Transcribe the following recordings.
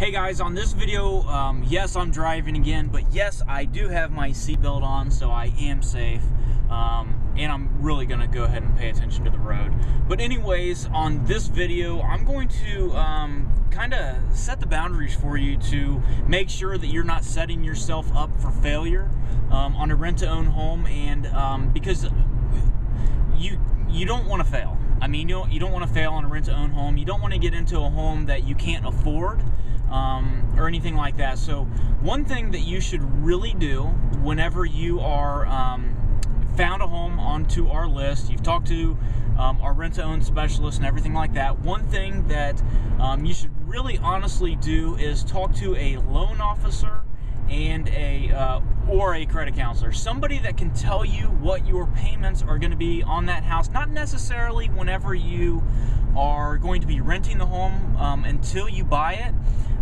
Hey guys, on this video, yes, I'm driving again, but yes, I do have my seatbelt on, so I am safe, and I'm really going to go ahead and pay attention to the road. But anyways, on this video, I'm going to kind of set the boundaries for you to make sure that you're not setting yourself up for failure on a rent-to-own home, and because you don't want to fail. I mean, you don't want to fail on a rent-to-own home. You don't want to get into a home that you can't afford or anything like that. So one thing that you should really do whenever you are found a home onto our list, you've talked to our rent-to-own specialist and everything like that, one thing that you should really honestly do is talk to a loan officer and or a credit counselor, somebody that can tell you what your payments are going to be on that house. Not necessarily whenever you are going to be renting the home until you buy it,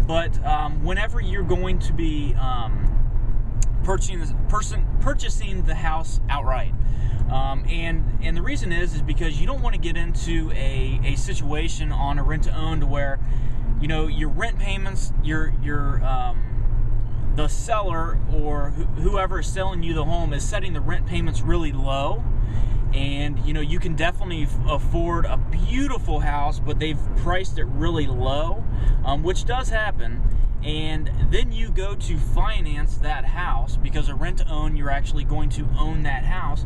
but whenever you're going to be purchasing the house outright. And the reason is because you don't want to get into a situation on a rent-to-own to where, you know, your rent payments, the seller or whoever is selling you the home is setting the rent payments really low, and you know, you can definitely afford a beautiful house, but they've priced it really low, which does happen. And then you go to finance that house, because a rent to own, you're actually going to own that house.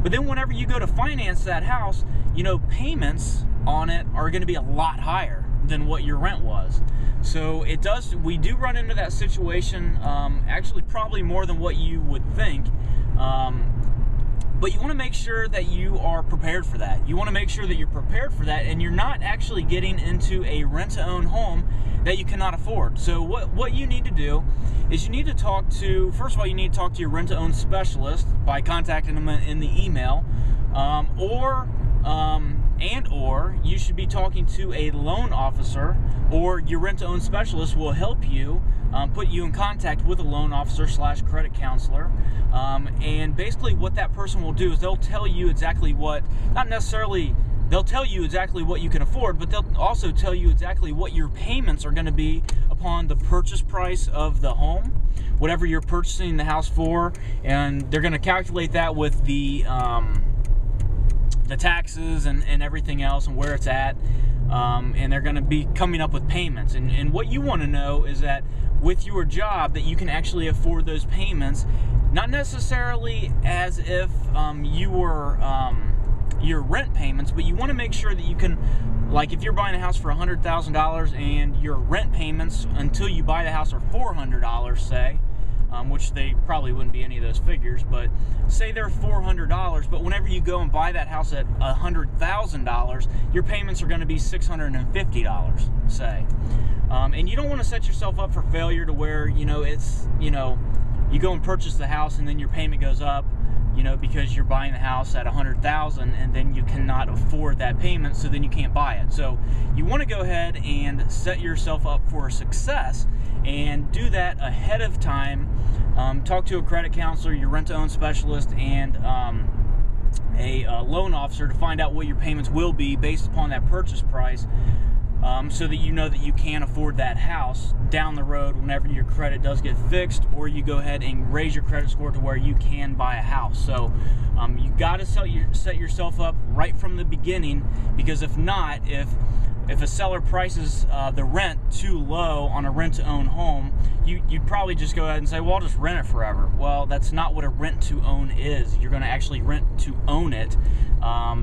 But then whenever you go to finance that house, you know, payments on it are going to be a lot higher than what your rent was. So we do run into that situation, actually probably more than what you would think. But you want to make sure that you are prepared for that. You want to make sure that you're prepared for that, and you're not actually getting into a rent-to-own home that you cannot afford. So what you need to do is you need to talk to, first of all, you need to talk to your rent-to-own specialist by contacting them in the email, or you should be talking to a loan officer, or your rent-to-own specialist will help you put you in contact with a loan officer / credit counselor. And basically what that person will do is they'll tell you exactly what, not necessarily they'll tell you exactly what you can afford, but they'll also tell you exactly what your payments are going to be upon the purchase price of the home, whatever you're purchasing the house for, and they're going to calculate that with the taxes and everything else and where it's at, and they're going to be coming up with payments. And what you want to know is that with your job that you can actually afford those payments, not necessarily as if you were your rent payments, but you want to make sure that you can, like if you're buying a house for $100,000 and your rent payments until you buy the house are $400, say, which they probably wouldn't be any of those figures, but say they're $400, but whenever you go and buy that house at $100,000, your payments are going to be $650, say. And you don't want to set yourself up for failure to where, you know, it's, you know, you go and purchase the house and then your payment goes up, you know, because you're buying the house at $100,000 and then you cannot afford that payment, so then you can't buy it. So you want to go ahead and set yourself up for success and do that ahead of time. Talk to a credit counselor, your rent-to-own specialist, and a loan officer to find out what your payments will be based upon that purchase price, so that you know that you can afford that house down the road whenever your credit does get fixed, or you go ahead and raise your credit score to where you can buy a house. So you got to set yourself up right from the beginning, because if not, if a seller prices the rent too low on a rent-to-own home, you'd probably just go ahead and say, well, I'll just rent it forever. Well, that's not what a rent-to-own is. You're going to actually rent to own it.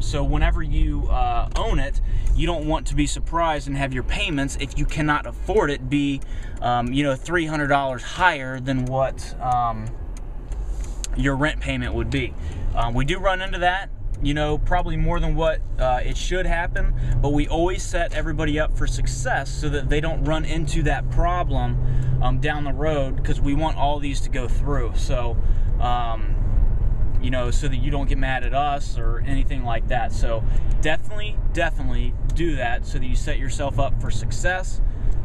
So whenever you own it, you don't want to be surprised and have your payments, if you cannot afford it, be you know, $300 higher than what your rent payment would be. We do run into that, you know, probably more than what it should happen, but we always set everybody up for success so that they don't run into that problem down the road, because we want all these to go through. So you know, so that you don't get mad at us or anything like that. So definitely do that so that you set yourself up for success,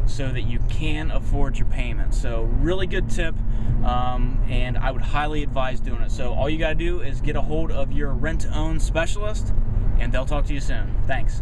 so that you can afford your payments. So really good tip, and I would highly advise doing it. So all you got to do is get a hold of your rent-to-own specialist, and they'll talk to you soon. Thanks.